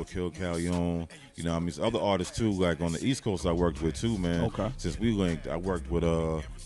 with Kill Callion. You know what I mean? There's other artists too, like on the East Coast I worked with too, man. Okay. Since we linked, I worked with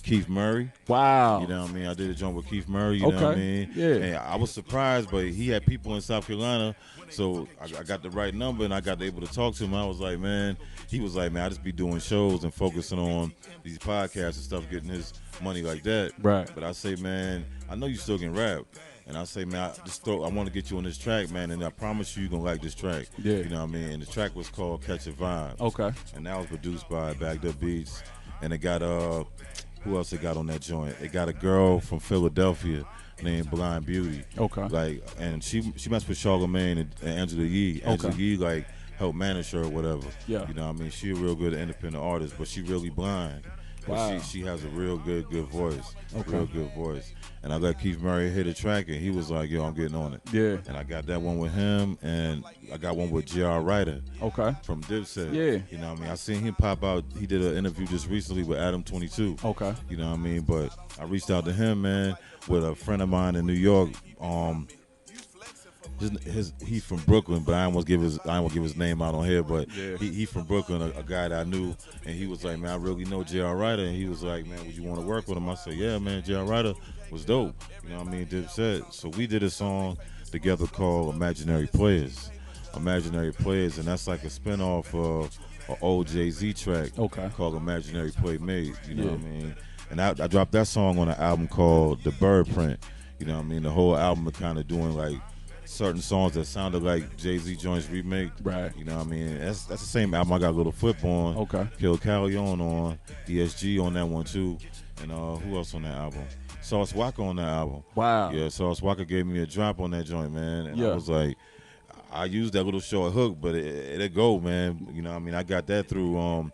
Keith Murray. Wow. You know what I mean? I did a joint with Keith Murray, you know what I mean? Yeah. And I was surprised, but he had people in South Carolina, so I got the right number and I got able to talk to him. I was like, man, he was like, man, I just be doing shows and focusing on these podcasts and stuff, getting his money like that. Right. But I say, man, I know you still can rap. And I say, man, I want to get you on this track, man, and I promise you're going to like this track. Yeah. You know what I mean? And the track was called Catch a Vibe. Okay. And that was produced by Bagged Up Beats. And it got, who else it got on that joint? It got a girl from Philadelphia named Blind Beauty. Okay. Like, and she messed with Charlamagne and Angela Yee. Angela Yee, like, helped manage her or whatever. Yeah. You know what I mean? She a real good independent artist, but she really blind. Wow. But she has a real good voice. Okay. Real good voice. And I let Keith Murray hit a track, and he was like, yo, I'm getting on it. Yeah. And I got that one with him, and I got one with J.R. Ryder. Okay. From Dipset. Yeah. You know what I mean? I seen him pop out. He did an interview just recently with Adam 22. Okay. You know what I mean? But I reached out to him, man, with a friend of mine in New York. He from Brooklyn, but I don't want to give his name out on here. But yeah. he from Brooklyn, a guy that I knew, and he was like, man, I really know J.R. Ryder, and he was like, man, would you want to work with him? I said, yeah, man, J.R. Ryder was dope. You know what I mean? Dipset. So we did a song together called Imaginary Players, and that's like a spinoff of an old Jay-Z track called Imaginary Playmate. You know what I mean? And I dropped that song on an album called The Birdprint. You know what I mean? The whole album is kind of doing like certain songs that sounded like Jay-Z joints remake. Right. You know what I mean? That's the same album I got Little Flip on. Okay. Kill Callion on. ESG on that one too. And who else on that album? Sauce Walker on that album. Wow. Yeah, Sauce Walker gave me a drop on that joint, man. And I was like, I used that little short hook, but it'll go, man. You know what I mean? I got that through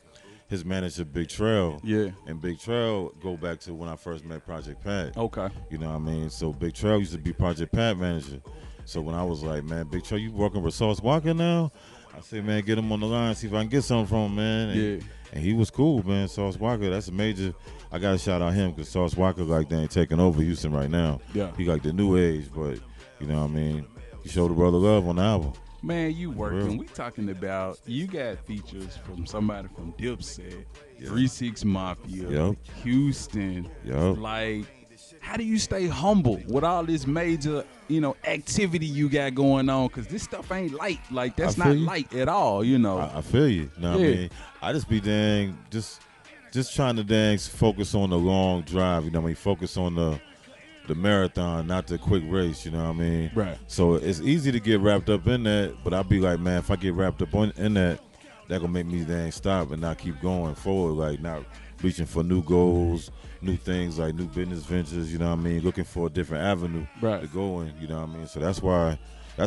his manager, Big Trail. Yeah. And Big Trail go back to when I first met Project Pat. Okay. You know what I mean? So Big Trail used to be Project Pat manager. So when I was like, man, Big Trail, you working with Sauce Walker now? I said, man, get him on the line, see if I can get something from him, man. And he was cool, man. Sauce Walker, that's a major. I got to shout out him because Sauce Walker, like, they ain't taking over Houston right now. Yeah. He like the new age, but, you know what I mean? He showed the brother love on the album. Man, you working. We talking about, you got features from somebody from Dipset, 3-6 Mafia, Houston. Like, how do you stay humble with all this major, activity you got going on? Because this stuff ain't light. Like, that's not light at all, I feel you. You know what I mean? I just be just trying to focus on the long drive. You know what I mean? Focus on the marathon, not the quick race. You know what I mean? Right. So it's easy to get wrapped up in that, but I'll be like, man, if I get wrapped up in that gonna make me stop and not keep going forward, like not reaching for new goals, new things, like new business ventures, you know what I mean? Looking for a different avenue to go in, you know what I mean? So that's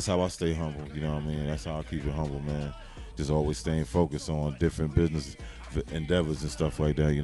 how I stay humble, you know what I mean? That's how I keep it humble, man. Just always staying focused on different business endeavors and stuff like that, you know?